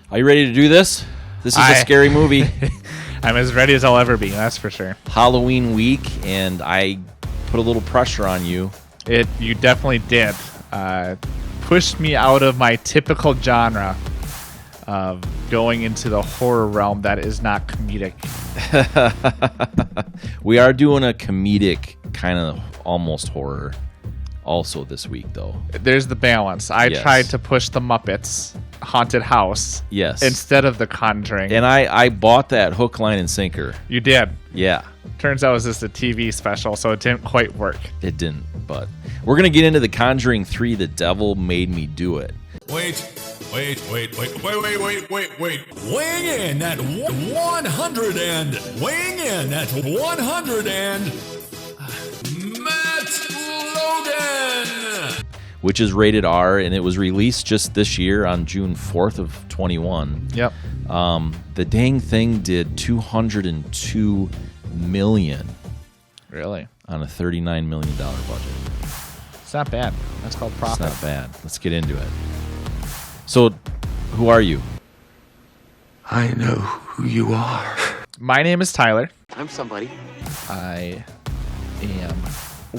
Are you ready to do this? This is a scary movie. I'm as ready as I'll ever be, that's for sure. Halloween week, and I put a little pressure on you. You definitely did. Pushed me out of my typical genre of going into the horror realm that is not comedic. We are doing a comedic kind of almost horror also this week, though. There's the balance. I tried to push the Muppets Haunted House instead of The Conjuring. And I bought that hook, line, and sinker. You did? Yeah. Turns out it was just a TV special, so it didn't quite work. It didn't, but we're going to get into The Conjuring 3, The Devil Made Me Do It. Wait. Weighing in at 100 and weighing in at 100 and Matt Logan. Which is rated R, and it was released just this year on June 4th of 21. Yep. The dang thing did $202 million. Really? On a $39 million budget. It's not bad. That's called profit. It's not bad. Let's get into it. So, who are you? I know who you are. My name is Tyler. I'm somebody. I am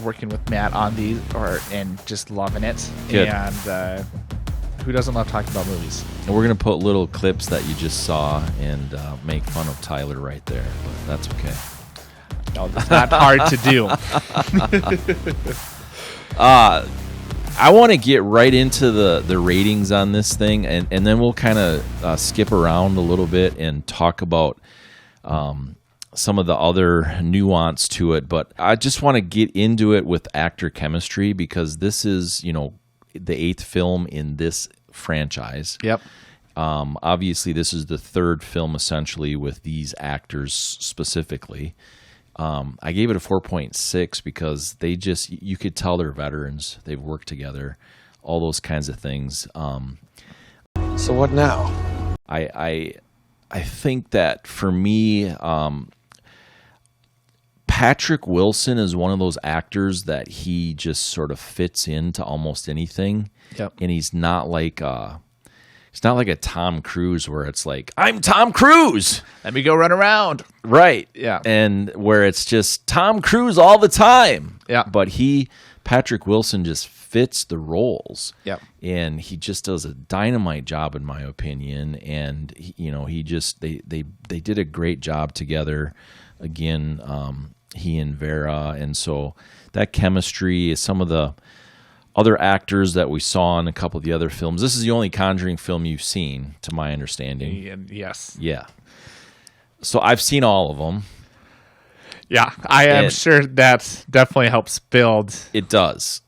working with Matt on these, and just loving it. Good. And who doesn't love talking about movies? And we're going to put little clips that you just saw and make fun of Tyler right there, but that's okay. No, it's not hard to do. I want to get right into the ratings on this thing, and then we'll kind of skip around a little bit and talk about some of the other nuance to it. But I just want to get into it with actor chemistry, because this is, the 8th film in this franchise. Yep. Obviously, this is the 3rd film essentially with these actors specifically. I gave it a 4.6 because you could tell they're veterans. They've worked together, all those kinds of things. So what now? I think that for me, Patrick Wilson is one of those actors that he just sort of fits into almost anything. Yep. And he's not like it's not like a Tom Cruise where it's like, I'm Tom Cruise. Let me go run around. Right. Yeah. And where it's just Tom Cruise all the time. Yeah. But Patrick Wilson just fits the roles. Yep. And he just does a dynamite job, in my opinion. And, they did a great job together. Again, he and Vera. And so that chemistry is some of the other actors that we saw in a couple of the other films. This is the only Conjuring film you've seen, to my understanding. Yes. Yeah. So I've seen all of them. Yeah, I am sure that definitely helps build. It does.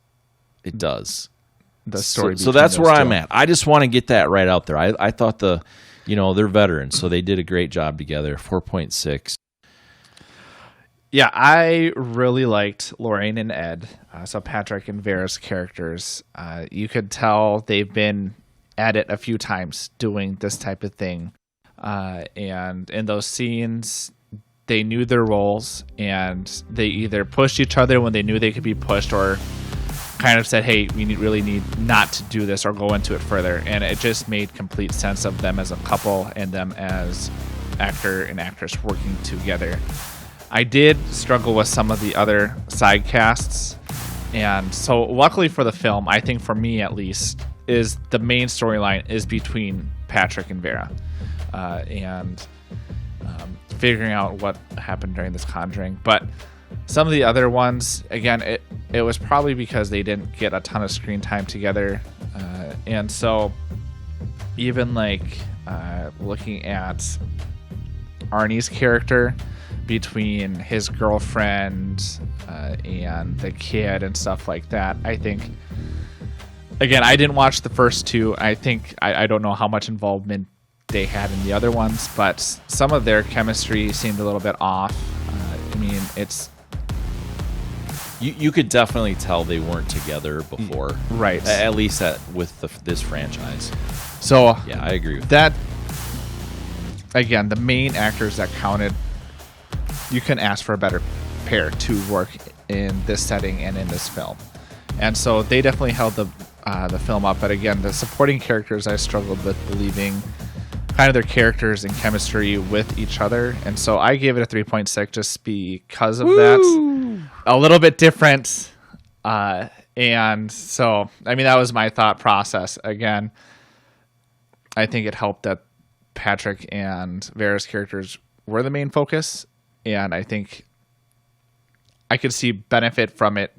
It does. The story. So that's where I'm at. I just want to get that right out there. I thought they're veterans, so they did a great job together. 4.6. Yeah, I really liked Lorraine and Ed, so Patrick and Vera's characters. You could tell they've been at it a few times doing this type of thing. And in those scenes, they knew their roles, and they either pushed each other when they knew they could be pushed, or kind of said, hey, we really need not to do this, or go into it further. And it just made complete sense of them as a couple and them as actor and actress working together. I did struggle with some of the other side casts, and so luckily for the film, I think for me at least, is the main storyline is between Patrick and Vera, and figuring out what happened during this Conjuring. But some of the other ones, again, it was probably because they didn't get a ton of screen time together, and so even looking at Arnie's character, between his girlfriend and the kid and stuff like that, I think, again, I didn't watch the first two. I think I don't know how much involvement they had in the other ones, but some of their chemistry seemed a little bit off. It's you could definitely tell they weren't together before, right? At least with this franchise. So yeah, I agree with that. Again, the main actors that counted, you can ask for a better pair to work in this setting and in this film, and so they definitely held the film up. But again, the supporting characters I struggled with believing kind of their characters and chemistry with each other. And so I gave it a 3.6 just because of that. A little bit different. And so, I mean, that was my thought process. Again, I think it helped that Patrick and Vera's characters were the main focus. And I think I could see benefit from it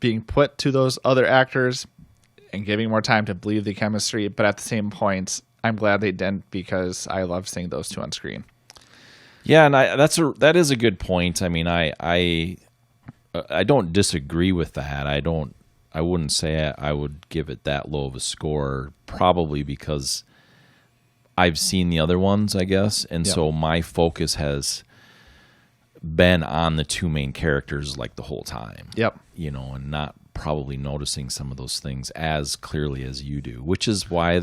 being put to those other actors and giving more time to believe the chemistry. But at the same point, I'm glad they didn't, because I love seeing those two on screen. Yeah, and that is a good point. I mean, I don't disagree with that. I wouldn't say I would give it that low of a score, probably because I've seen the other ones, I guess, and so my focus has been on the two main characters like the whole time. Yep. You know, and not probably noticing some of those things as clearly as you do, which is why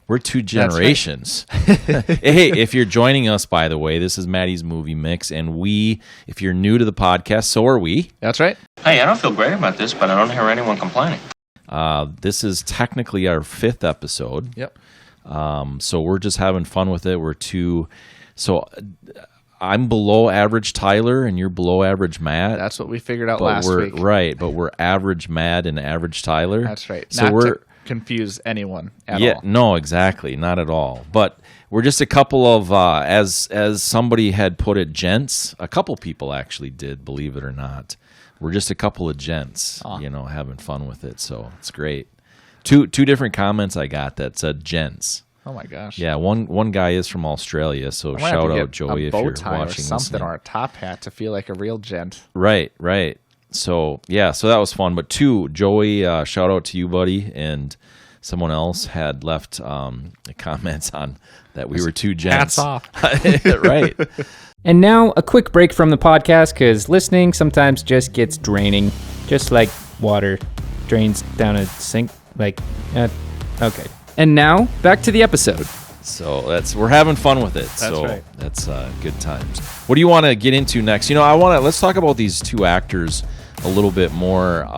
we're two generations. Right. Hey, if you're joining us, by the way, this is Maddie's Movie Mix, and if you're new to the podcast, so are we. That's right. Hey, I don't feel great about this, but I don't hear anyone complaining. This is technically our 5th episode. Yep. So we're just having fun with it. I'm below average Tyler, and you're below average Matt. That's what we figured out last week. Right, but we're average Matt and average Tyler. That's right. So Not to confuse anyone at all. No, exactly. Not at all. But we're just a couple of, as somebody had put it, gents. A couple people actually did, believe it or not. We're just a couple of gents, having fun with it. So it's great. Two different comments I got that said gents. Oh my gosh! Yeah, one guy is from Australia, so shout out Joey if you're watching, or something, listening. or a top hat to feel like a real gent. Right. So so that was fun. But Joey, shout out to you, buddy, and someone else had left comments on that we were two gents. Hats off. Right. And now a quick break from the podcast, because listening sometimes just gets draining, just like water drains down a sink. Okay. And now, back to the episode. So we're having fun with it. That's good times. What do you want to get into next? Let's talk about these two actors a little bit more.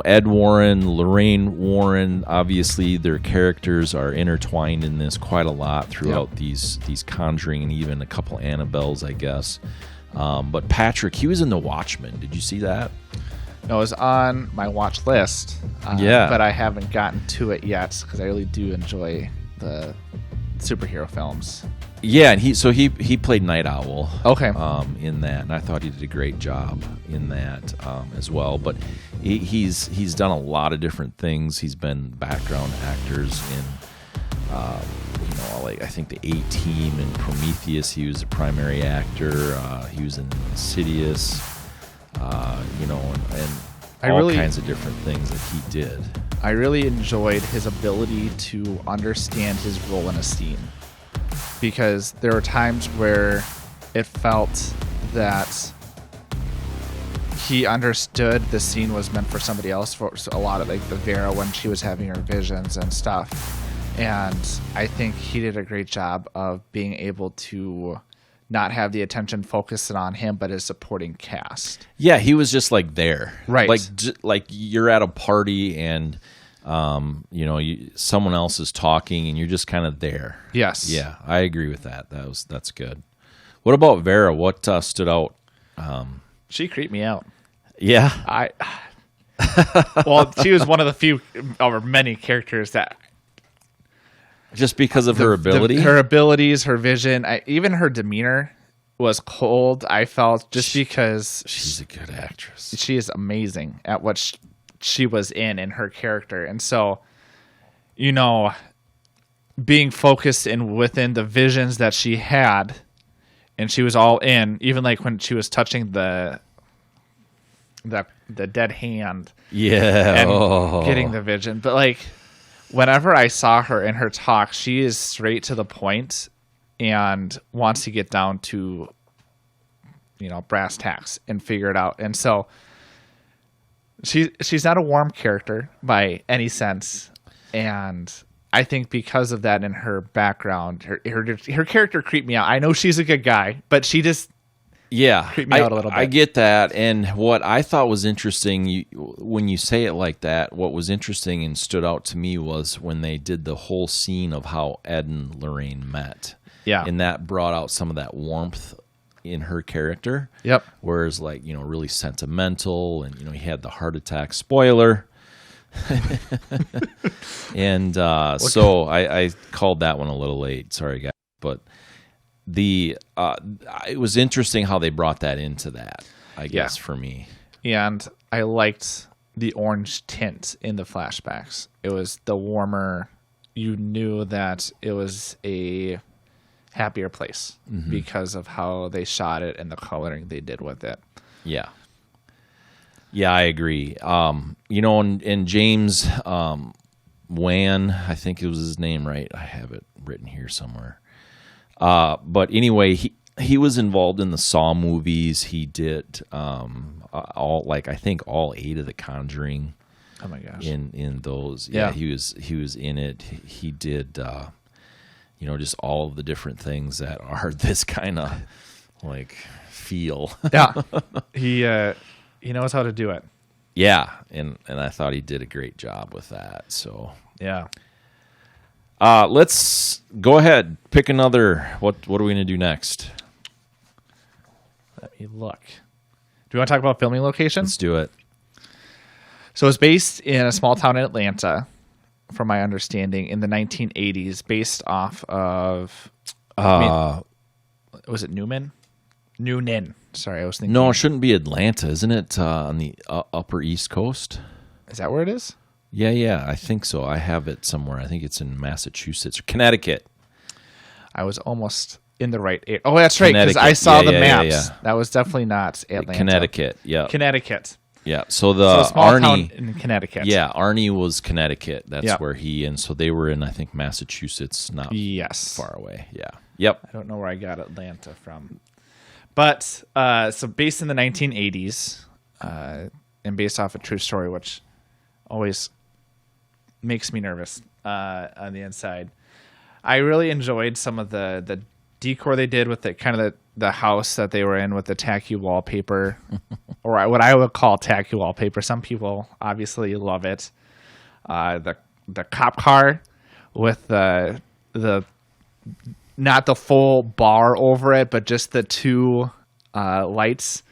Ed Warren, Lorraine Warren, obviously their characters are intertwined in this quite a lot throughout these Conjuring and even a couple Annabelles, I guess. But Patrick, he was in The Watchmen. Did you see that? No, it was on my watch list. But I haven't gotten to it yet because I really do enjoy the superhero films. Yeah, and he played Night Owl. Okay. In that, and I thought he did a great job in that as well. But he's done a lot of different things. He's been background actors in, I think the A-Team and Prometheus. He was a primary actor. He was in Insidious. And all kinds of different things that he did. I really enjoyed his ability to understand his role in a scene, because there were times where it felt that he understood the scene was meant for somebody else, for a lot of like the Vera when she was having her visions and stuff. And I think he did a great job of being able to not have the attention focused on him, but his supporting cast. Yeah, he was just like there, right? Like you're at a party and someone else is talking and you're just kind of there. Yes. Yeah, I agree with that. That's good. What about Vera? What stood out? She creeped me out. Yeah. Well, she was one of the few or many characters that. Just because of her ability? Her abilities, her vision, even her demeanor was cold, I felt, just because... She's a good actress. She is amazing at what she was in her character. And so, being focused within the visions that she had, and she was all in, even like when she was touching the dead hand. Yeah. And getting the vision. But whenever I saw her in her talk, she is straight to the point and wants to get down to, brass tacks and figure it out. And so she's not a warm character by any sense. And I think because of that in her background, her character creeped me out. I know she's a good guy, but she just Yeah, creeped me out a little bit. I get that. And what I thought was interesting, when you say it like that, what was interesting and stood out to me was when they did the whole scene of how Ed and Lorraine met. Yeah. And that brought out some of that warmth in her character. Yep. Whereas, like, really sentimental, and, he had the heart attack. Spoiler. And so I called that one a little late. Sorry, guys. But it was interesting how they brought that into that, I guess, for me. And I liked the orange tint in the flashbacks. It was the warmer. You knew that it was a happier place because of how they shot it and the coloring they did with it. Yeah. Yeah, I agree. And James Wan, I think it was his name, right? I have it written here somewhere. But anyway, he was involved in the Saw movies. He did all 8 of the Conjuring. Oh my gosh! In those, he was in it. He did, just all of the different things that are this kind of feel. Yeah, he knows how to do it. Yeah, and I thought he did a great job with that. So yeah. Let's go ahead. Pick another. What are we going to do next? Let me look. Do you want to talk about filming locations? Let's do it. So it's based in a small town in Atlanta, from my understanding, in the 1980s, based off of... was it Newman? Noonan. Sorry, I was thinking... No, it shouldn't be Atlanta. Isn't it on the upper East Coast? Is that where it is? Yeah, I think so. I have it somewhere. I think it's in Massachusetts or Connecticut. I was almost in the right... Oh, that's right, because I saw the maps. Yeah. That was definitely not Atlanta. Connecticut, yeah. Connecticut. Yeah, so the small Arnie... town in Connecticut. Yeah, Arnie was Connecticut. That's where and so they were in, I think, Massachusetts, not far away. Yeah. Yep. I don't know where I got Atlanta from. But, so based in the 1980s, and based off a true story, which always makes me nervous on the inside. I really enjoyed some of the decor they did with the house that they were in with the tacky wallpaper, or what I would call tacky wallpaper. Some people obviously love it. The cop car with the not the full bar over it, but just the two lights.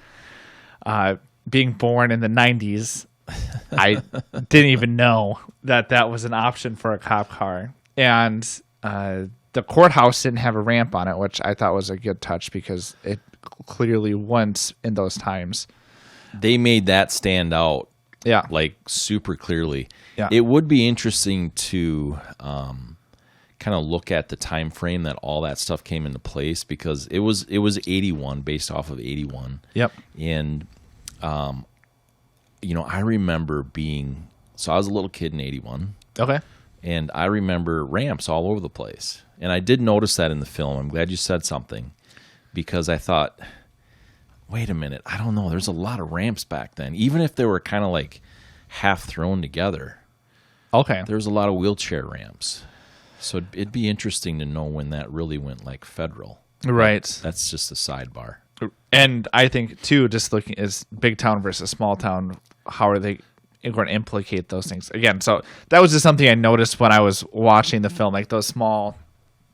Being born in the 90s, I didn't even know that was an option for a cop car. And the courthouse didn't have a ramp on it, which I thought was a good touch because it clearly went in those times. They made that stand out, super clearly. Yeah. It would be interesting to kind of look at the time frame that all that stuff came into place, because it was 81, based off of 81. Yep. And I remember I was a little kid in 81. Okay. And I remember ramps all over the place. And I did notice that in the film. I'm glad you said something, because I thought, wait a minute, I don't know. There's a lot of ramps back then, even if they were kind of half thrown together. Okay. There was a lot of wheelchair ramps. So it'd be interesting to know when that really went federal. Right. That's just a sidebar. And I think, too, just looking is big town versus small town, how are they going to implicate those things? Again, so that was just something I noticed when I was watching the film, those small,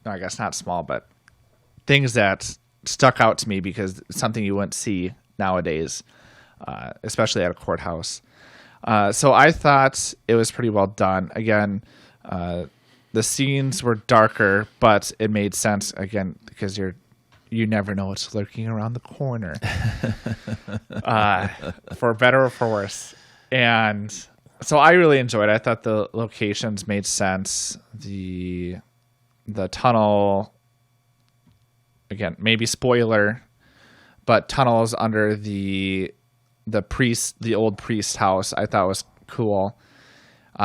I guess not small, but things that stuck out to me because it's something you wouldn't see nowadays, especially at a courthouse. So I thought it was pretty well done. Again, the scenes were darker, but it made sense, again, because you never know what's lurking around the corner, for better or for worse. And so I really enjoyed it. I thought the locations made sense. The tunnel, again, maybe spoiler, but tunnels under the old priest house, I thought was cool.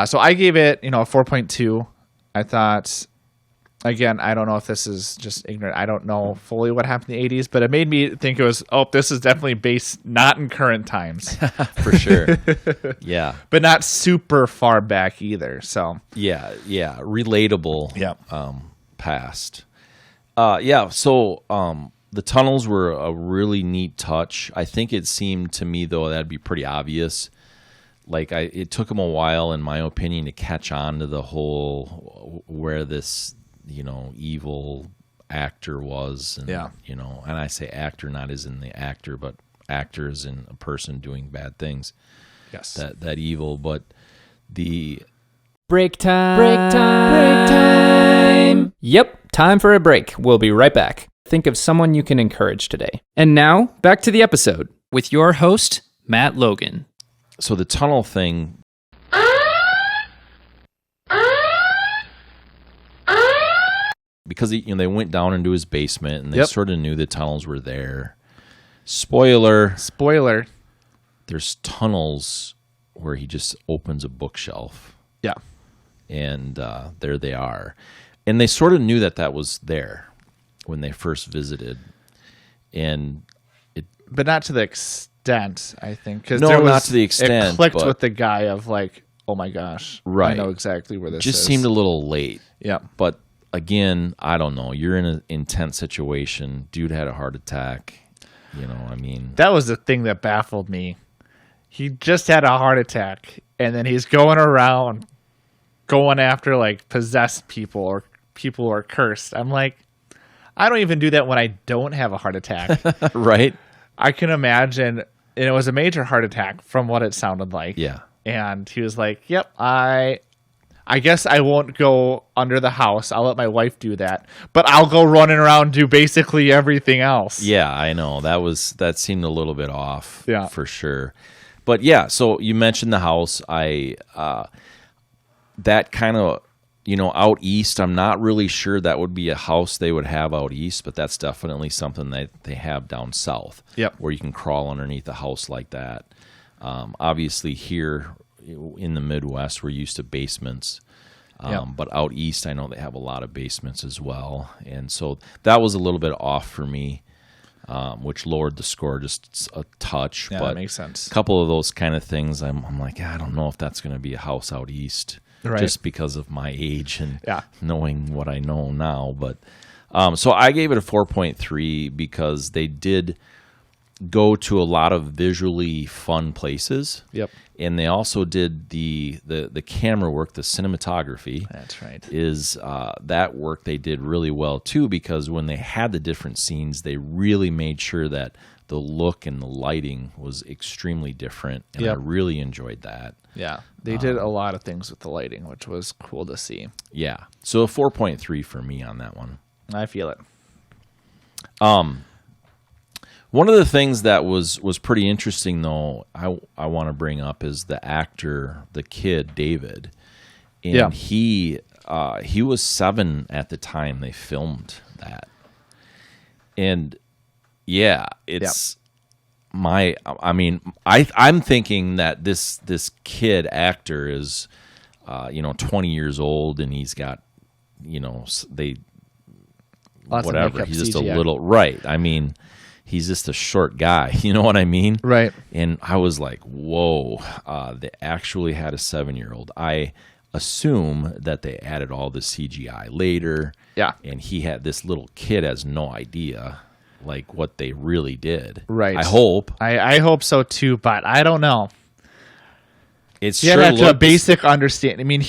So I gave it, a 4.2. I thought, again, I don't know if this is just ignorant. I don't know fully what happened in the 80s, but it made me think this is definitely based not in current times. For sure. Yeah. But not super far back either. So yeah. Relatable. Yeah. Past. Yeah. So the tunnels were a really neat touch. I think it seemed to me, though, that'd be pretty obvious. Like, it took them a while, in my opinion, to catch on to the whole where this, evil actor was. And, and I say actor not as in the actor, but actor as in a person doing bad things. Yes. That evil, but the... Break time. Break time. Break time. Yep, time for a break. We'll be right back. Think of someone you can encourage today. And now, back to the episode with your host, Matt Logan. So the tunnel thing... Because they went down into his basement and they sort of knew the tunnels were there. Spoiler. There's tunnels where he just opens a bookshelf. Yeah. And there they are. And they sort of knew that was there when they first visited. But not to the extent, I think. Not to the extent. It clicked with the guy of like, oh my gosh. Right. I know exactly where this is. Just seemed a little late. Yeah. But again, I don't know. You're in an intense situation. Dude had a heart attack. That was the thing that baffled me. He just had a heart attack, and then he's going around going after like possessed people or people who are cursed. I'm like, I don't even do that when I don't have a heart attack. Right? I can imagine, and it was a major heart attack from what it sounded like. Yeah. And he was like, yep, I guess I won't go under the house. I'll let my wife do that. But I'll go running around and do basically everything else. Yeah, I know. That seemed a little bit off for sure. But yeah, so you mentioned the house. That kind of, out east, I'm not really sure that would be a house they would have out east, but that's definitely something that they have down south. Yep. Where you can crawl underneath a house like that. Obviously here in the Midwest, we're used to basements. But out east, I know they have a lot of basements as well. And so that was a little bit off for me, which lowered the score just a touch. Yeah, but that makes sense. A couple of those kind of things, I'm like, I don't know if that's going to be a house out east. Right. Just because of my age and knowing what I know now. But so I gave it a 4.3 because they did go to a lot of visually fun places. Yep. And they also did the camera work, the cinematography. That's right. Is that work they did really well too, because when they had the different scenes, they really made sure that the look and the lighting was extremely different, and I really enjoyed that. Yeah, they did a lot of things with the lighting, which was cool to see. Yeah, so a 4.3 for me on that one. I feel it. One of the things that was pretty interesting, though, I want to bring up is the actor, the kid, David. And he was 7 at the time they filmed that. And yeah, it's I'm thinking that this kid actor is 20 years old, and he's got Lots whatever. Of he's just CGI. a little right. I mean, he's just a short guy. You know what I mean? Right. And I was like, whoa, they actually had a 7-year-old. I assume that they added all the CGI later. Yeah. And this little kid has no idea like what they really did. Right. I hope. I hope so too, but I don't know. It's He had a basic understanding. I mean,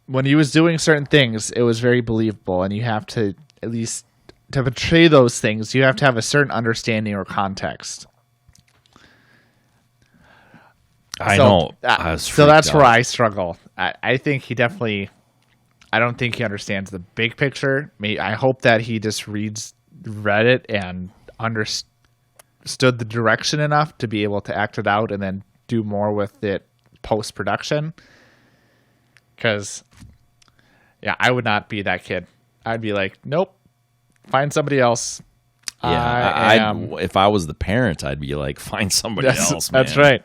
when he was doing certain things, it was very believable, and you have to, at least to portray those things, you have to have a certain understanding or context. I know. So that's where I struggle. I think he definitely, I don't think he understands the big picture. I hope that he just read it and understood the direction enough to be able to act it out and then do more with it post-production. Because, I would not be that kid. I'd be like, nope, find somebody else. Yeah, if I was the parent, I'd be like, find somebody else, man. That's right.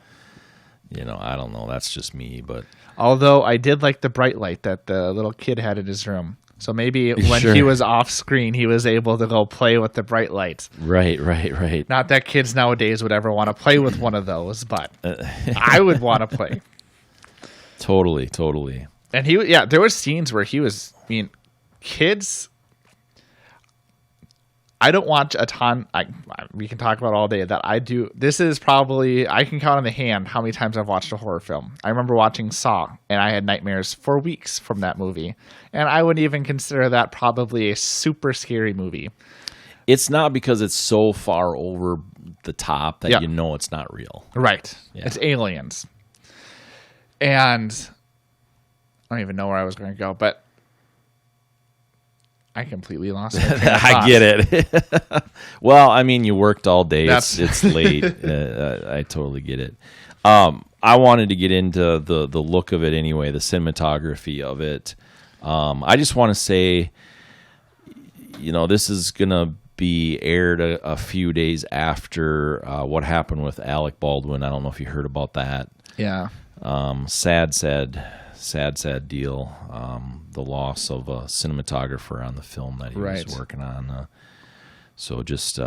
I don't know. That's just me, but... Although I did like the bright light that the little kid had in his room. So maybe when he was off screen, he was able to go play with the bright lights. Right. Not that kids nowadays would ever want to play with one of those, but I would want to play. Totally. And there were scenes where he was, kids, I don't watch a ton. We can talk about all day that I do. This is probably, I can count on the hand how many times I've watched a horror film. I remember watching Saw, and I had nightmares for weeks from that movie. And I wouldn't even consider that probably a super scary movie. It's not because it's so far over the top that you know it's not real. Right. Yeah. It's aliens. And I don't even know where I was going to go, but I completely lost it. I get it. Well, I mean, you worked all day. It's late. I totally get it. I wanted to get into the look of it anyway, the cinematography of it. I just want to say, this is going to be aired a few days after what happened with Alec Baldwin. I don't know if you heard about that. Yeah. Sad deal. The loss of a cinematographer on the film that he was working on. So just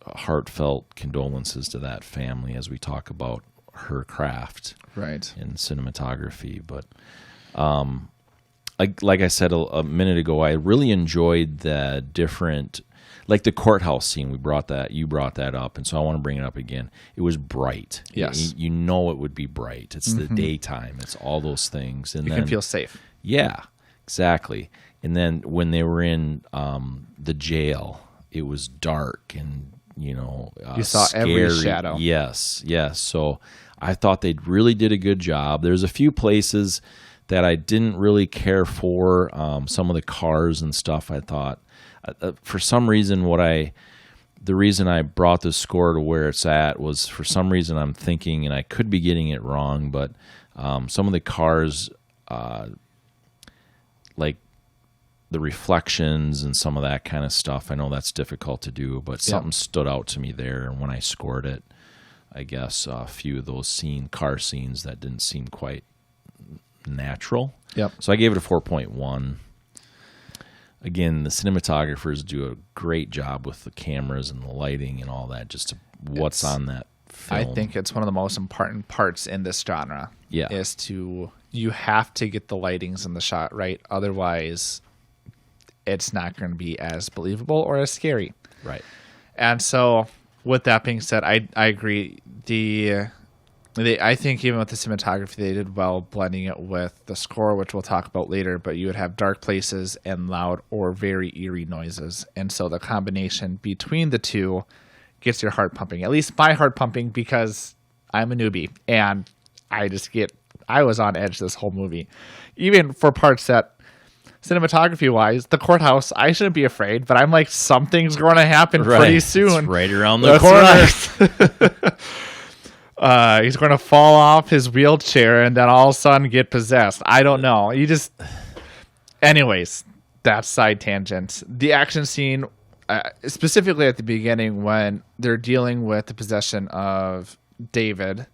heartfelt condolences to that family as we talk about her craft in cinematography. But like I said a minute ago, I really enjoyed the different, like the courthouse scene. You brought that up, and so I want to bring it up again. It was bright. Yes, you know it would be bright. It's the daytime. It's all those things, and you can feel safe. Yeah, exactly. And then when they were in the jail, it was dark, and you saw scary. Every shadow. Yes. So I thought they really did a good job. There's a few places that I didn't really care for. Some of the cars and stuff, I thought. For some reason, the reason I brought the score to where it's at was for some reason I'm thinking, and I could be getting it wrong, but some of the cars, like the reflections and some of that kind of stuff, I know that's difficult to do, but something stood out to me there. And when I scored it, I guess a few of those car scenes that didn't seem quite natural. Yep. So I gave it a 4.1. Again, the cinematographers do a great job with the cameras and the lighting and all that, just what's on that film. I think it's one of the most important parts in this genre. Yeah. You have to get the lightings in the shot right. Otherwise, it's not going to be as believable or as scary. Right. And so with that being said, I agree. I think even with the cinematography, they did well blending it with the score, which we'll talk about later, but you would have dark places and loud or very eerie noises. And so the combination between the two gets your heart pumping, at least my heart pumping, because I'm a newbie and I was on edge this whole movie. Even for parts that cinematography wise, the courthouse, I shouldn't be afraid, but I'm like, something's going to happen pretty soon. It's right around the corner. He's going to fall off his wheelchair and then all of a sudden get possessed. I don't know. Anyways, that's side tangent. The action scene, specifically at the beginning when they're dealing with the possession of David,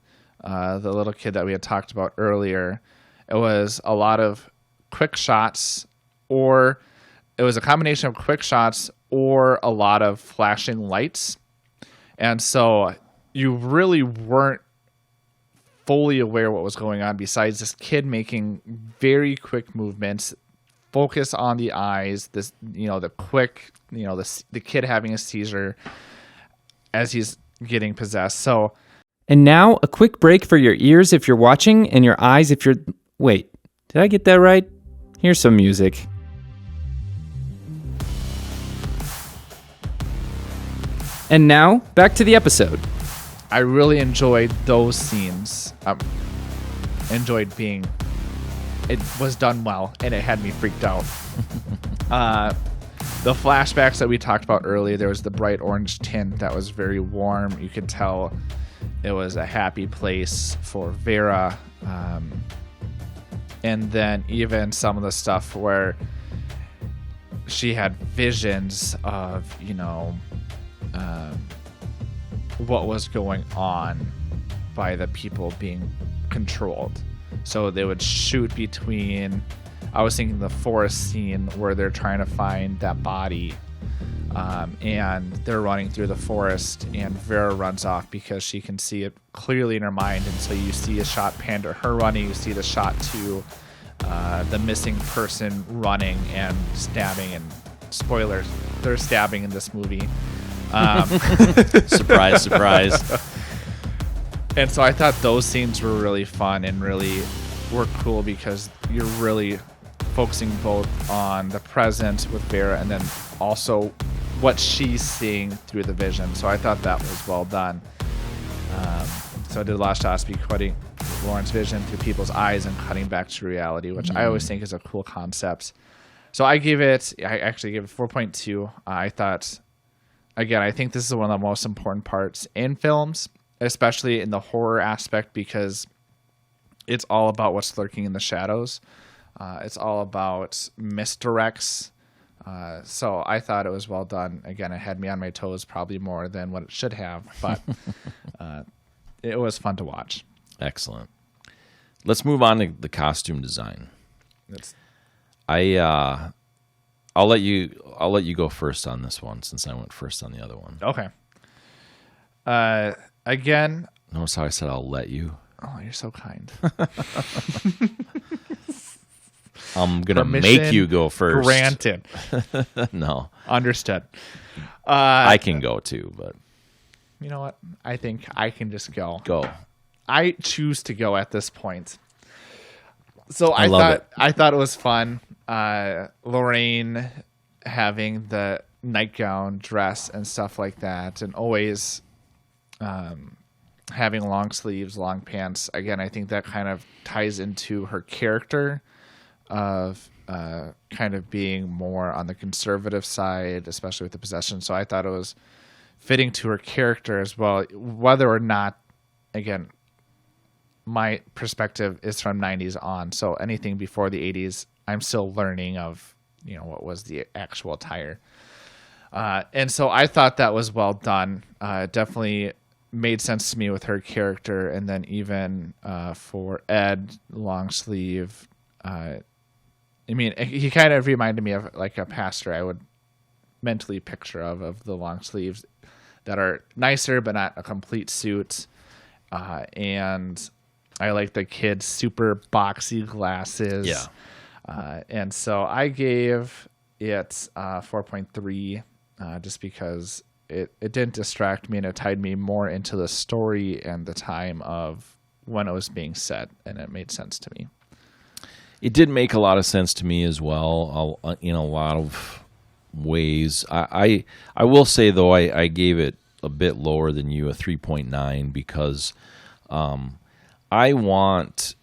the little kid that we had talked about earlier, it was a lot of quick shots, or it was a combination of quick shots or a lot of flashing lights. And so you really weren't fully aware what was going on besides this kid making very quick movements, focus on the eyes, the kid having a seizure as he's getting possessed. So, and now a quick break for your ears if you're watching and your eyes if you're... Wait, did I get that right? Here's some music. And now, back to the episode. I really enjoyed those scenes. It was done well, and it had me freaked out. The flashbacks that we talked about earlier, there was the bright orange tint that was very warm. You could tell it was a happy place for Vera. And then even some of the stuff where she had visions of, what was going on by the people being controlled. So they would shoot between, I was thinking the forest scene where they're trying to find that body, and they're running through the forest, and Vera runs off because she can see it clearly in her mind. And so you see a shot pan to her running, you see the shot to the missing person running and stabbing and spoilers, they're stabbing in this movie. Surprise, surprise. And so I thought those scenes were really fun and really were cool because you're really focusing both on the present with Vera and then also what she's seeing through the vision. So I thought that was well done. So I did a lot of shots quoting Lauren's vision through people's eyes and cutting back to reality, which I always think is a cool concept. So I actually gave it 4.2. I thought, again, I think this is one of the most important parts in films, especially in the horror aspect, because it's all about what's lurking in the shadows. It's all about misdirects. So I thought it was well done. Again, it had me on my toes probably more than what it should have, but it was fun to watch. Excellent. Let's move on to the costume design. I'll let you go first on this one since I went first on the other one. Okay. Again, notice how I said I'll let you. Oh, you're so kind. I'm gonna make you go first. Granted. No. Understood. I can go too, but you know what? I think I can just go. Go. I choose to go at this point. So I thought it was fun. Lorraine having the nightgown dress and stuff like that, and always having long sleeves, long pants. Again, I think that kind of ties into her character of kind of being more on the conservative side, especially with the possession. So I thought it was fitting to her character as well, whether or not, again, my perspective is from 90s on. So anything before the 80s, I'm still learning of, what was the actual attire. And so I thought that was well done. Definitely made sense to me with her character. And then even for Ed, long sleeve, he kind of reminded me of like a pastor I would mentally picture of the long sleeves that are nicer, but not a complete suit. And I like the kid's super boxy glasses. Yeah. And so I gave it 4.3 just because it didn't distract me and it tied me more into the story and the time of when it was being said, and it made sense to me. It did make a lot of sense to me as well, in a lot of ways. I will say, though, I gave it a bit lower than you, a 3.9, because I want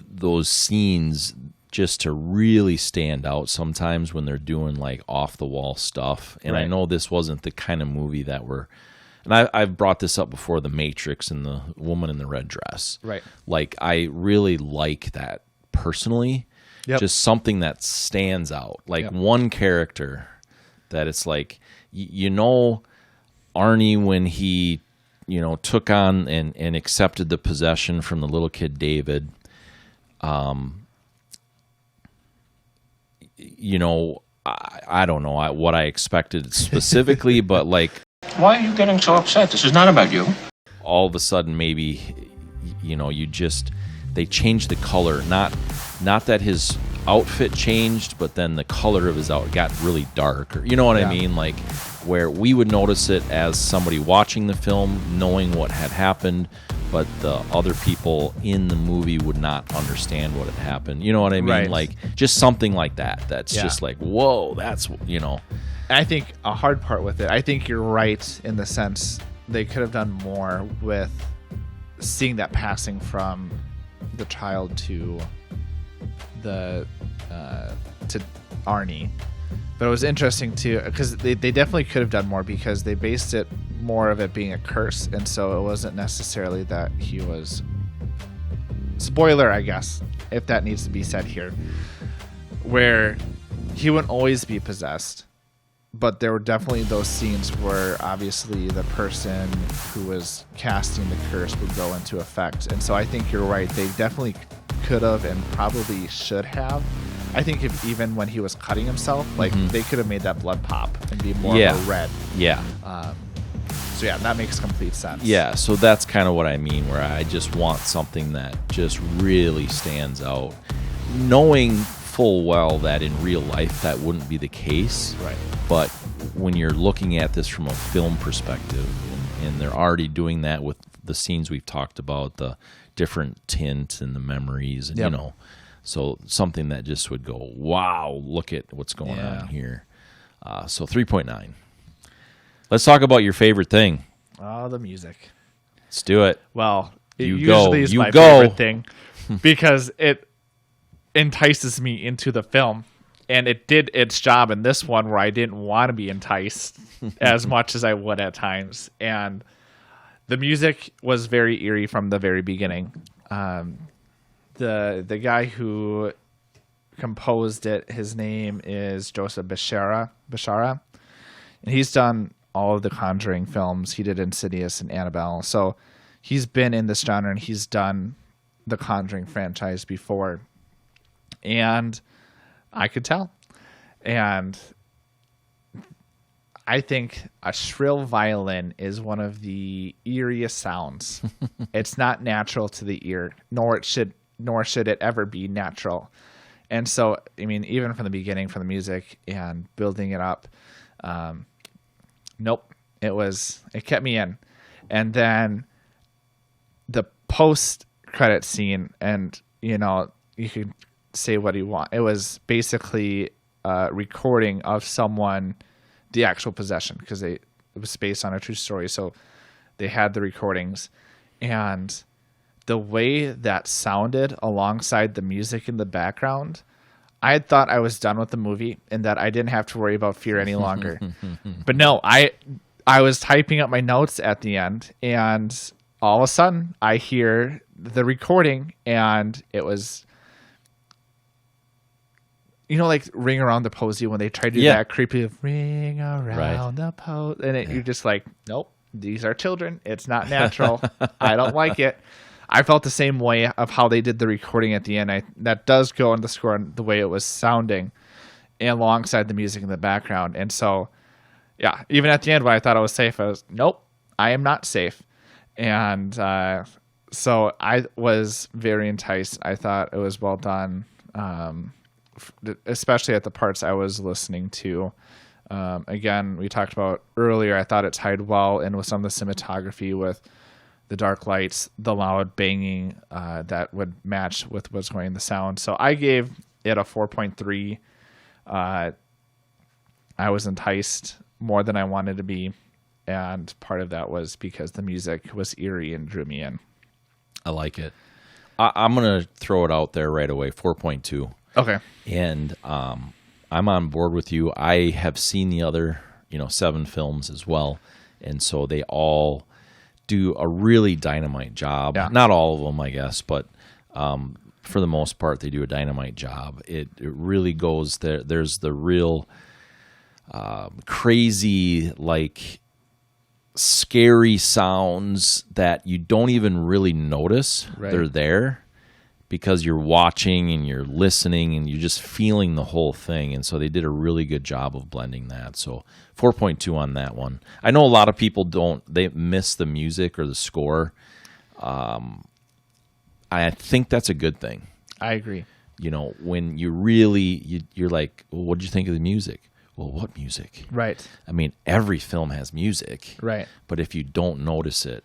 those scenes just to really stand out sometimes when they're doing like off the wall stuff. And right. I know this wasn't the kind of movie that and I've brought this up before, The Matrix and the woman in the red dress. Right. Like, I really like that personally. Yep. Just something that stands out. Like one character that it's like, Arnie, when he, took on and accepted the possession from the little kid David, I don't know what I expected specifically, but like, why are you getting so upset? This is not about you. All of a sudden, maybe, they changed the color. Not that his outfit changed, but then the color of his outfit got really dark. Or, you know what I mean? Like, where we would notice it as somebody watching the film, knowing what had happened, but the other people in the movie would not understand what had happened. You know what I mean? Right. Like, just something like that. That's just like, whoa, that's, I think a hard part with it, I think you're right in the sense they could have done more with seeing that passing from the child to to Arnie. But it was interesting too, because they definitely could have done more, because they based it more of it being a curse, and so it wasn't necessarily that he was, spoiler I guess, if that needs to be said here, where he wouldn't always be possessed, but there were definitely those scenes where obviously the person who was casting the curse would go into effect. And so I think you're right, they definitely could have and probably should have. I think if even when he was cutting himself, like they could have made that blood pop and be more of a red. Yeah. So yeah, that makes complete sense. Yeah, so that's kind of what I mean, where I just want something that just really stands out. knowing full well that in real life that wouldn't be the case. Right. But when you're looking at this from a film perspective, and they're already doing that with the scenes we've talked about, the different tint and the memories, and Yep. so something that just would go, wow, look at what's going on here. So 3.9. Let's talk about your favorite thing. Oh, the music. Let's do it. Well, it You usually go. is You my go. favorite thing because it entices me into the film. And it did its job in this one where I didn't want to be enticed as much as I would at times. And the music was very eerie from the very beginning. The guy who composed it, his name is Joseph Bishara, and he's done all of the Conjuring films. He did Insidious and Annabelle. So he's been in this genre, and he's done the Conjuring franchise before. And I could tell. And I think a shrill violin is one of the eeriest sounds. It's not natural to the ear, nor should it ever be natural. And so, I mean, even from the beginning, from the music and building it up, nope, it kept me in. And then the post-credit scene, and you could say what you want. It was basically a recording of someone, the actual possession, because it was based on a true story. So they had the recordings, and the way that sounded alongside the music in the background, I had thought I was done with the movie and that I didn't have to worry about fear any longer. But no, I was typing up my notes at the end, and all of a sudden I hear the recording, and it was, like Ring Around the Posy, when they try to do that creepy ring around the posy, and you're just like, nope, these are children. It's not natural. I don't like it. I felt the same way of how they did the recording at the end. That does go in the score and the way it was sounding, and alongside the music in the background. And so, yeah, even at the end when I thought I was safe, I was, nope, I am not safe. And so I was very enticed. I thought it was well done, especially at the parts I was listening to. Again, we talked about earlier, I thought it tied well in with some of the cinematography with the dark lights, the loud banging that would match with what's going in the sound. So I gave it a 4.3. I was enticed more than I wanted to be, and part of that was because the music was eerie and drew me in. I like it. I'm going to throw it out there right away, 4.2. Okay. And I'm on board with you. I have seen the other, 7 films as well, and so they all do a really dynamite job. Yeah. Not all of them, I guess, but for the most part, they do a dynamite job. It really goes there. There's the real crazy, scary sounds that you don't even really notice they're there, because you're watching and you're listening and you're just feeling the whole thing. And so they did a really good job of blending that. So 4.2 on that one. I know a lot of people they miss the music or the score. I think that's a good thing. I agree. When you really, you're like, well, what did you think of the music? Well, what music? Right. I mean, every film has music. Right. But if you don't notice it,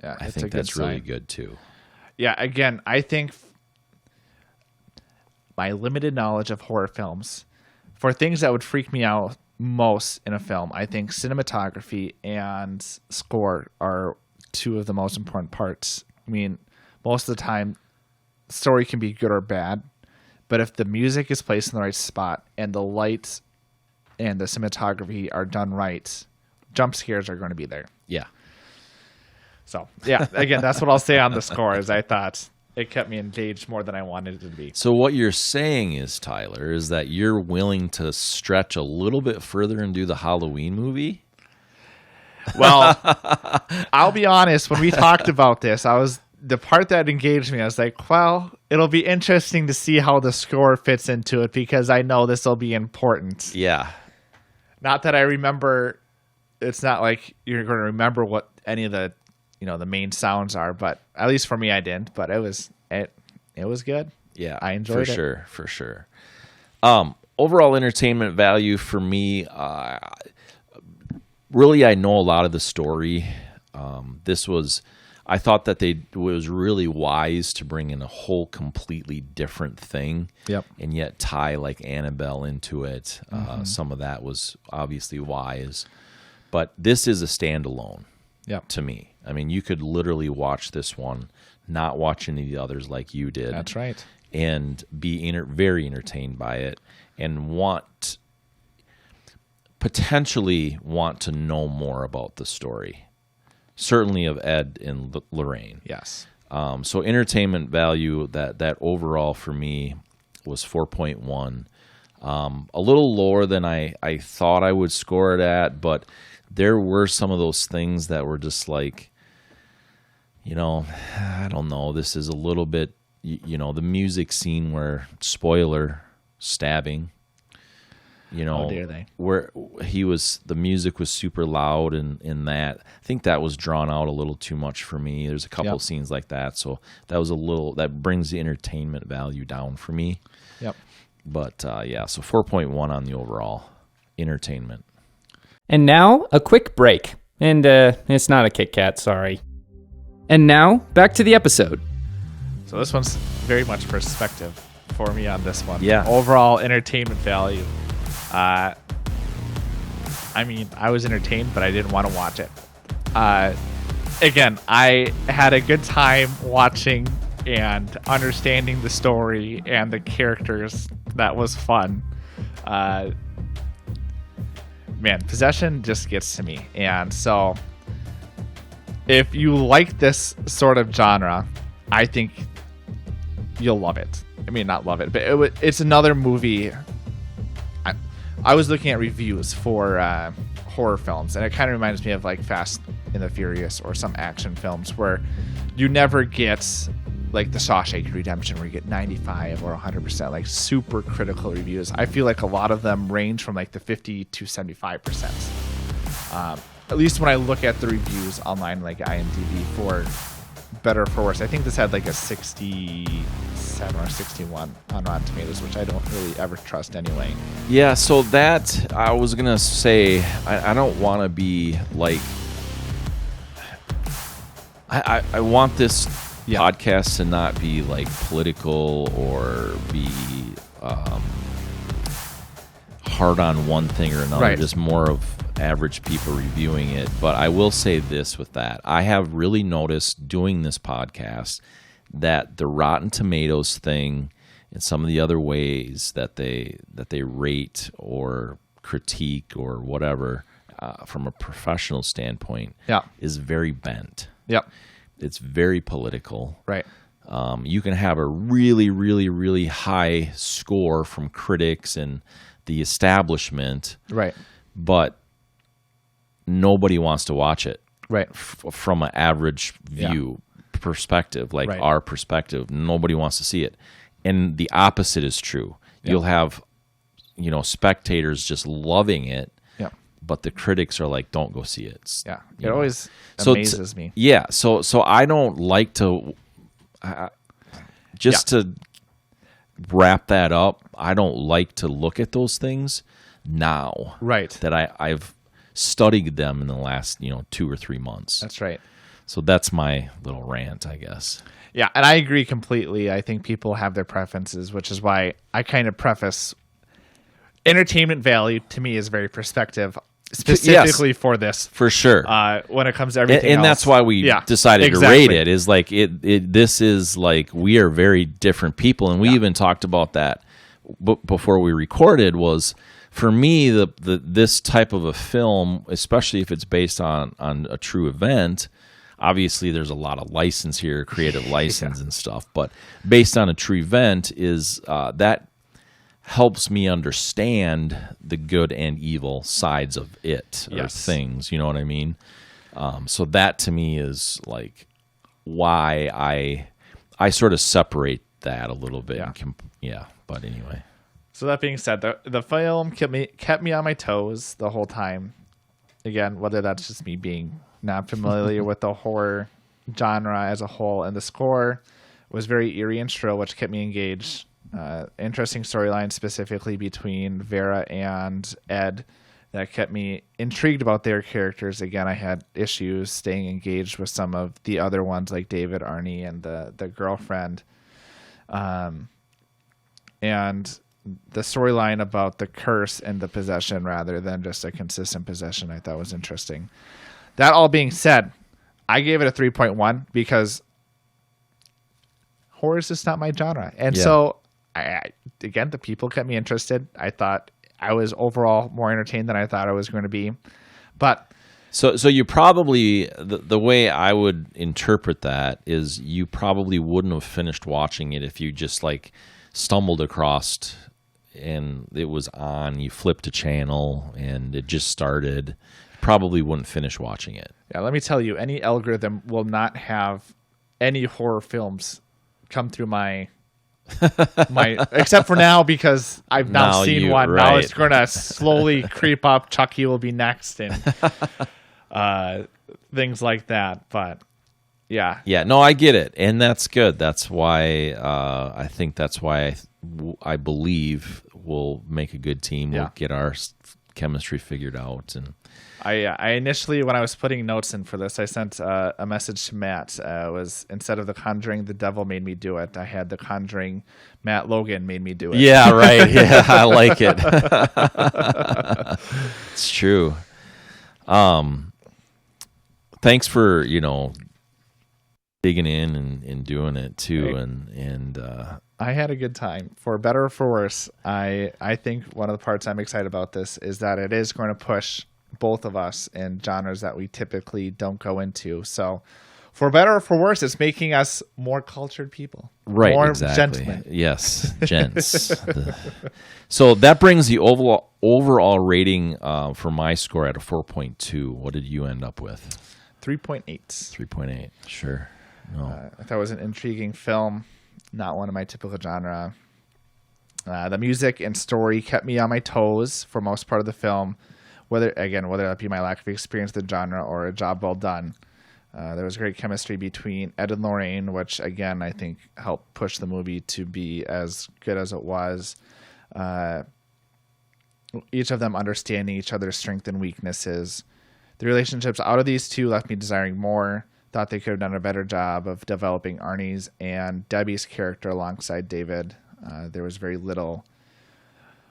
I think that's really good too. Yeah, again, I think my limited knowledge of horror films, for things that would freak me out most in a film, I think cinematography and score are two of the most important parts. I mean, most of the time, the story can be good or bad, but if the music is placed in the right spot and the lights and the cinematography are done right, jump scares are going to be there. Yeah. So, yeah, again, that's what I'll say on the score, is I thought it kept me engaged more than I wanted it to be. So what you're saying is, Tyler, is that you're willing to stretch a little bit further and do the Halloween movie? Well, I'll be honest, when we talked about this, the part that engaged me, I was like, well, it'll be interesting to see how the score fits into it, because I know this will be important. Yeah. Not that I remember, it's not like you're going to remember what any of the, the main sounds are, but at least for me, I didn't, but it was good. Yeah, I enjoyed it. For sure. Overall entertainment value for me, really, I know a lot of the story. I thought that it was really wise to bring in a whole completely different thing, and yet tie like Annabelle into it. Some of that was obviously wise, but this is a standalone. To me, I mean, you could literally watch this one, not watch any of the others like you did. That's right, and be very entertained by it, and potentially want to know more about the story. Certainly of Ed and Lorraine. Yes. So entertainment value, that overall for me was 4.1. A little lower than I thought I would score it at, but there were some of those things that were just like, I don't know. This is a little bit, the music scene where, spoiler, stabbing. How dare they? Where the music was super loud, and in that, I think that was drawn out a little too much for me. There's a couple scenes like that, so that brings the entertainment value down for me. But so 4.1 on the overall entertainment. And now a quick break, and it's not a Kit Kat, sorry. And now back to the episode. So this one's very much perspective for me on this one. Yeah. Overall entertainment value. I mean, I was entertained, but I didn't want to watch it. Again, I had a good time watching and understanding the story and the characters. That was fun. Man, possession just gets to me. And so if you like this sort of genre, I think you'll love it. I mean, not love it, but it's another movie. I was looking at reviews for horror films, and it kind of reminds me of like Fast and the Furious or some action films where you never get like the Shawshank Redemption where you get 95 or 100%, like super critical reviews. I feel like a lot of them range from like the 50 to 75%. At least when I look at the reviews online, like IMDb, for better or for worse. I think this had like a 67 or 61 on Rotten Tomatoes, which I don't really ever trust anyway. Yeah, so that, I was going to say, I don't want to be like, I want this podcast to not be like political or be hard on one thing or another, just more of average people reviewing it. But I will say this with that. I have really noticed doing this podcast that the Rotten Tomatoes thing and some of the other ways that they rate or critique or whatever from a professional standpoint is very bent. It's very political. You can have a really, really, really high score from critics and the establishment, but nobody wants to watch it from an average view perspective, like our perspective. Nobody wants to see it. And the opposite is true. You'll have, spectators just loving it, but the critics are like, don't go see it. It always amazes me. So I don't like to, to wrap that up, I don't like to look at those things now. That I've studied them in the last 2 or 3 months. That's right. So that's my little rant, I guess. Yeah, and I agree completely. I think people have their preferences, which is why I kind of preface entertainment value to me is very perspective, specifically for this. For sure. When it comes to everything and else. that's why we decided to rate it, is like this is like, we are very different people, and we even talked about that before we recorded. Was for me, this type of a film, especially if it's based on a true event, obviously there's a lot of license here, creative license and stuff, but based on a true event is that helps me understand the good and evil sides of it, or things, you know what I mean? So that to me is like why I sort of separate that a little bit. But anyway. So that being said, the film kept me on my toes the whole time. Again, whether that's just me being not familiar with the horror genre as a whole, and the score was very eerie and shrill, which kept me engaged. Interesting storyline specifically between Vera and Ed that kept me intrigued about their characters. Again, I had issues staying engaged with some of the other ones like David, Arnie, and the girlfriend. And the storyline about the curse and the possession rather than just a consistent possession I thought was interesting. That all being said, I gave it a 3.1 because horror is just not my genre. And so, again, the people kept me interested. I thought I was overall more entertained than I thought I was going to be. But So you probably, the way I would interpret that is you probably wouldn't have finished watching it if you just like stumbled across and it was on, you flipped a channel and it just started. Probably wouldn't finish watching it. yeah, let me tell you, any algorithm will not have any horror films come through my except for now because I've now seen one. Right. Now it's going to slowly creep up. Chucky will be next and things like that. But yeah. Yeah, no, I get it. And that's good. That's why I think that's why I believe we'll make a good team. We'll get our chemistry figured out. And I initially, when I was putting notes in for this, I sent a message to Matt. It was instead of The Conjuring, The Devil Made Me Do It. I had The Conjuring, Matt Logan Made Me Do It. yeah, right. Yeah, I like it. It's true. Thanks for, digging in and doing it too. Right. And I had a good time. For better or for worse, I think one of the parts I'm excited about this is that it is going to push both of us in genres that we typically don't go into. So for better or for worse, it's making us more cultured people. right, more exactly. gentlemen. Yes, gents. So that brings the overall rating for my score at a 4.2. What did you end up with? 3.8. 3.8. Sure. No. I thought it was an intriguing film, not one of my typical genre. The music and story kept me on my toes for most part of the film, whether that be my lack of experience in the genre or a job well done. There was great chemistry between Ed and Lorraine, which, again, I think helped push the movie to be as good as it was. Each of them understanding each other's strengths and weaknesses. The relationships out of these two left me desiring more. Thought they could have done a better job of developing Arnie's and Debbie's character alongside David. There was very little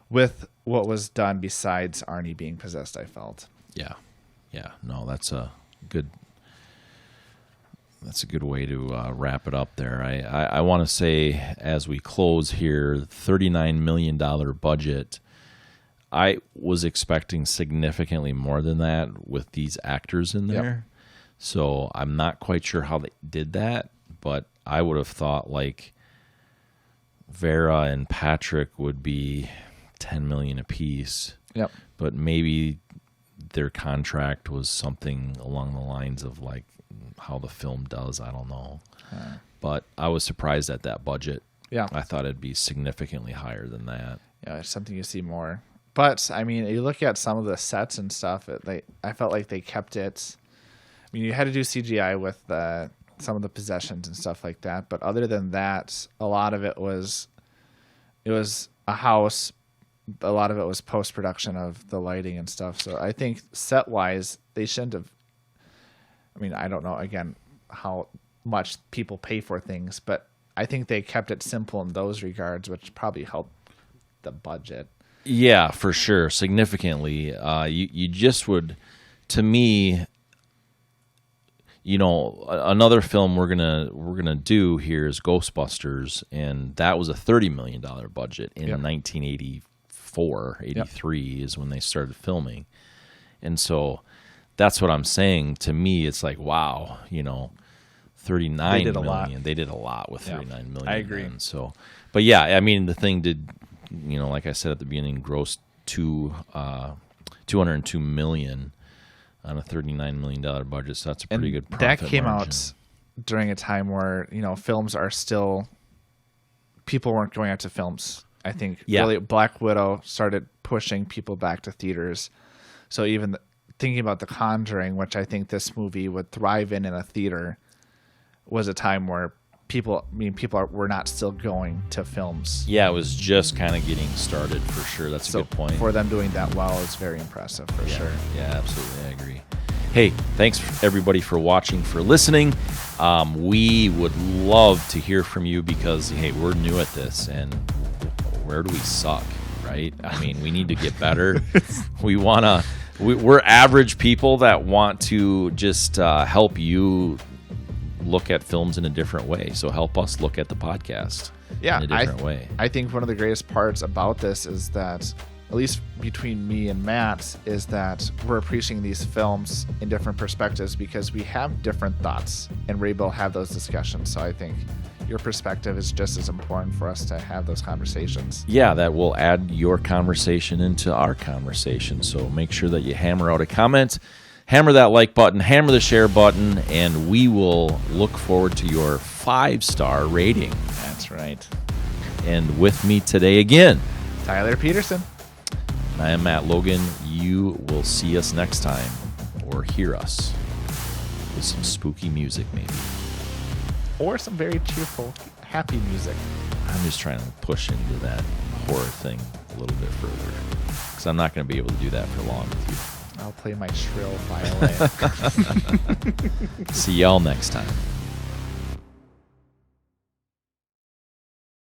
with what was done besides Arnie being possessed, I felt. Yeah. No, that's a good way to wrap it up there. I want to say as we close here, $39 million budget. I was expecting significantly more than that with these actors in there. Yep. So I'm not quite sure how they did that, but I would have thought like Vera and Patrick would be $10 million apiece. Yep. But maybe their contract was something along the lines of like how the film does. I don't know. But I was surprised at that budget. Yeah. I thought it'd be significantly higher than that. Yeah, it's something you see more. But, I mean, you look at some of the sets and stuff, I felt like they kept it. I mean, you had to do CGI with some of the possessions and stuff like that. But other than that, a lot of it was a house. A lot of it was post-production of the lighting and stuff. So I think set-wise, they shouldn't have. I mean, I don't know, again, how much people pay for things. But I think they kept it simple in those regards, which probably helped the budget. Yeah, for sure, significantly. You just would, to me, another film we're gonna do here is Ghostbusters, and that was a $30 million budget in 1984, 83 is when they started filming, and so that's what I'm saying. To me, it's like wow, 39 million. They did a lot with 39 million. I agree. Then, so, but yeah, I mean, the thing did. Like I said at the beginning, grossed $202 million on a $39 million budget. So that's a pretty good profit that came margin. out during a time where films are still people weren't going out to films. I think really Black Widow started pushing people back to theaters. So even thinking about The Conjuring, which I think this movie would thrive in a theater, was a time where were not still going to films. Yeah, it was just kind of getting started for sure. That's a good point. For them doing that well is very impressive for sure. Yeah, absolutely. I agree. Hey, thanks everybody for watching, for listening. We would love to hear from you because, hey, we're new at this, and where do we suck, right? I mean, we need to get better. We're average people that want to just help you look at films in a different way. So help us look at the podcast in a different way. I think one of the greatest parts about this is that, at least between me and Matt, is that we're appreciating these films in different perspectives because we have different thoughts and we're able to have those discussions. So I think your perspective is just as important for us to have those conversations. Yeah, that will add your conversation into our conversation. So make sure that you hammer out a comment, hammer that like button, hammer the share button, and we will look forward to your 5-star rating. That's right. And with me today again, Tyler Peterson. I am Matt Logan. You will see us next time, or hear us with some spooky music maybe. Or some very cheerful, happy music. I'm just trying to push into that horror thing a little bit further, because I'm not going to be able to do that for long with you. I'll play my shrill violin. See y'all next time.